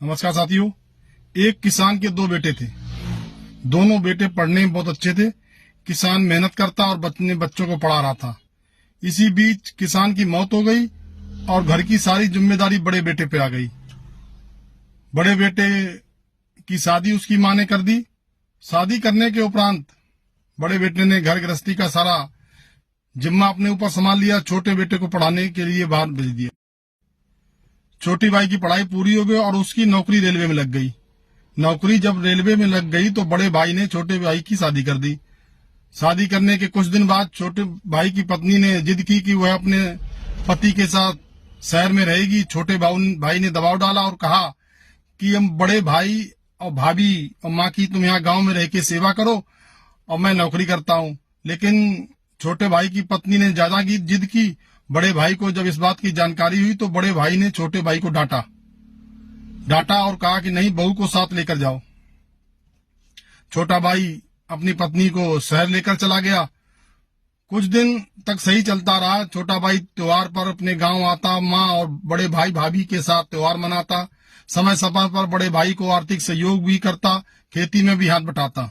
नमस्कार साथियों। एक किसान के दो बेटे थे। दोनों बेटे पढ़ने में बहुत अच्छे थे। किसान मेहनत करता और अपने बच्चों को पढ़ा रहा था। इसी बीच किसान की मौत हो गई और घर की सारी जिम्मेदारी बड़े बेटे पे आ गई। बड़े बेटे की शादी उसकी माँ ने कर दी। शादी करने के उपरांत बड़े बेटे ने घर गृहस्थी का सारा जिम्मा अपने ऊपर संभाल लिया। छोटे बेटे को पढ़ाने के लिए बाहर भेज दिया। छोटी भाई की पढ़ाई पूरी हो गई और उसकी नौकरी रेलवे में लग गई। नौकरी जब रेलवे में लग गई तो बड़े भाई ने छोटे भाई की शादी कर दी। शादी करने के कुछ दिन बाद छोटे भाई की पत्नी ने जिद की कि वह अपने पति के साथ शहर में रहेगी। छोटे भाई ने दबाव डाला और कहा कि हम बड़े भाई और भाभी और माँ की तुम यहाँ गांव में रह के सेवा करो और मैं नौकरी करता हूँ। लेकिन छोटे भाई की पत्नी ने ज्यादा जिद की। बड़े भाई को जब इस बात की जानकारी हुई तो बड़े भाई ने छोटे भाई को डांटा और कहा कि नहीं, बहू को साथ लेकर जाओ। छोटा भाई अपनी पत्नी को शहर लेकर चला गया। कुछ दिन तक सही चलता रहा। छोटा भाई त्योहार पर अपने गांव आता, माँ और बड़े भाई भाभी के साथ त्योहार मनाता। समय समय पर बड़े भाई को आर्थिक सहयोग भी करता, खेती में भी हाथ बटाता।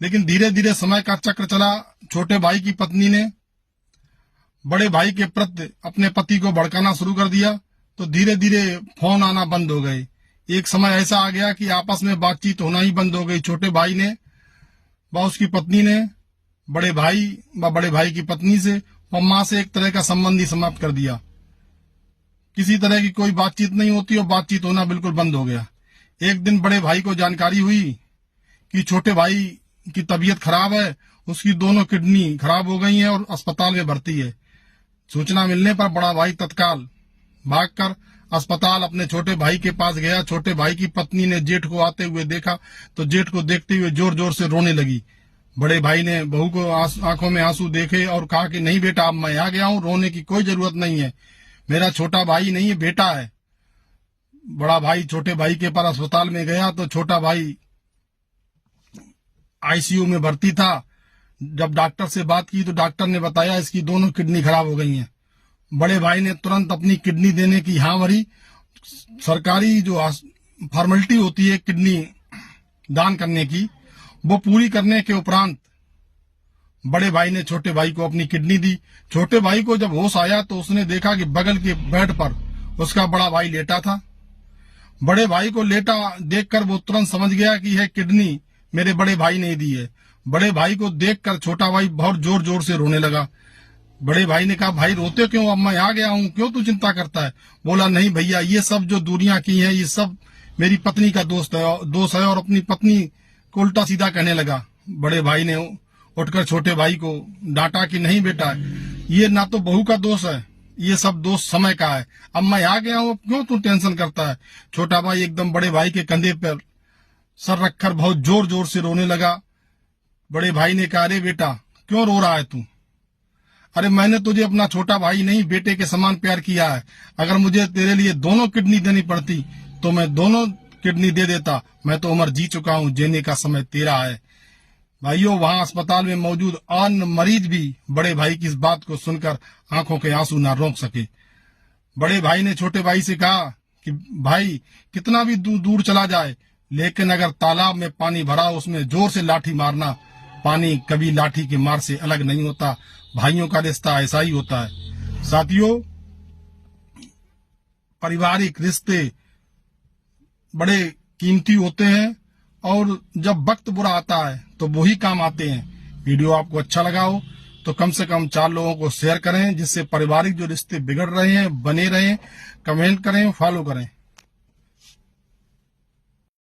लेकिन धीरे धीरे समय का चक्र चला। छोटे भाई की पत्नी ने बड़े भाई के प्रति अपने पति को भड़काना शुरू कर दिया तो धीरे धीरे फोन आना बंद हो गए। एक समय ऐसा आ गया कि आपस में बातचीत होना ही बंद हो गई। छोटे भाई ने व उसकी पत्नी ने बड़े भाई की पत्नी से और माँ से एक तरह का संबंध ही समाप्त कर दिया। किसी तरह की कोई बातचीत नहीं होती और बातचीत होना बिल्कुल बंद हो गया। एक दिन बड़े भाई को जानकारी हुई कि छोटे भाई की तबीयत खराब है, उसकी दोनों किडनी खराब हो गई हैं और अस्पताल में भर्ती है। सूचना मिलने पर बड़ा भाई तत्काल भागकर अस्पताल अपने छोटे भाई के पास गया। छोटे भाई की पत्नी ने जेठ को आते हुए देखा तो जेठ को देखते हुए जोर जोर से रोने लगी। बड़े भाई ने बहू को आंखों में आंसू देखे और कहा कि नहीं बेटा, अब मैं आ गया हूँ, रोने की कोई जरूरत नहीं है। मेरा छोटा भाई नहीं है, बेटा है। बड़ा भाई छोटे भाई के पास अस्पताल में गया तो छोटा भाई आईसीयू में भर्ती था। जब डॉक्टर से बात की तो डॉक्टर ने बताया इसकी दोनों किडनी खराब हो गई हैं। बड़े भाई ने तुरंत अपनी किडनी देने की हाँ भरी। सरकारी जो फॉर्मेलिटी होती है किडनी दान करने की, वो पूरी करने के उपरांत बड़े भाई ने छोटे भाई को अपनी किडनी दी। छोटे भाई को जब होश आया तो उसने देखा कि बगल के बेड पर उसका बड़ा भाई लेटा था। बड़े भाई को लेटा देखकर वो तुरंत समझ गया कि यह किडनी मेरे बड़े भाई ने दी है। बड़े भाई को देखकर छोटा भाई बहुत जोर जोर से रोने लगा। बड़े भाई ने कहा, भाई रोते क्यों, अब मैं आ गया हूँ, क्यों तू चिंता करता है? बोला, नहीं भैया, ये सब जो दूरियां की हैं ये सब मेरी पत्नी का दोष है और अपनी पत्नी को उल्टा सीधा कहने लगा। बड़े भाई ने उठकर छोटे भाई को डांटा कि नहीं बेटा, ये ना तो बहू का दोष है, ये सब दोष समय का है। अब मैं आ गया हूँ, क्यों तू टेंशन करता है? छोटा भाई एकदम बड़े भाई के कंधे पर सर रखकर बहुत जोर जोर से रोने लगा। बड़े भाई ने कहा, अरे बेटा, क्यों रो रहा है तू? अरे मैंने तुझे अपना छोटा भाई नहीं, बेटे के समान प्यार किया है। अगर मुझे तेरे लिए दोनों किडनी देनी पड़ती तो मैं दोनों किडनी दे देता। मैं तो उम्र जी चुका हूँ, जीने का समय तेरा है। भाइयों, वहां अस्पताल में मौजूद अन्य मरीज भी बड़े भाई की इस बात को सुनकर आंखों के आंसू ना रोक सके। बड़े भाई ने छोटे भाई से कहा कि भाई, कितना भी दूर चला जाए, लेकिन अगर तालाब में पानी भरा उसमें जोर से लाठी मारना, पानी कभी लाठी के मार से अलग नहीं होता। भाइयों का रिश्ता ऐसा ही होता है। साथियों, पारिवारिक रिश्ते बड़े कीमती होते हैं और जब वक्त बुरा आता है तो वही काम आते हैं। वीडियो आपको अच्छा लगा हो तो कम से कम 4 लोगों को शेयर करें, जिससे पारिवारिक जो रिश्ते बिगड़ रहे हैं बने रहें। कमेंट करें, फॉलो करें।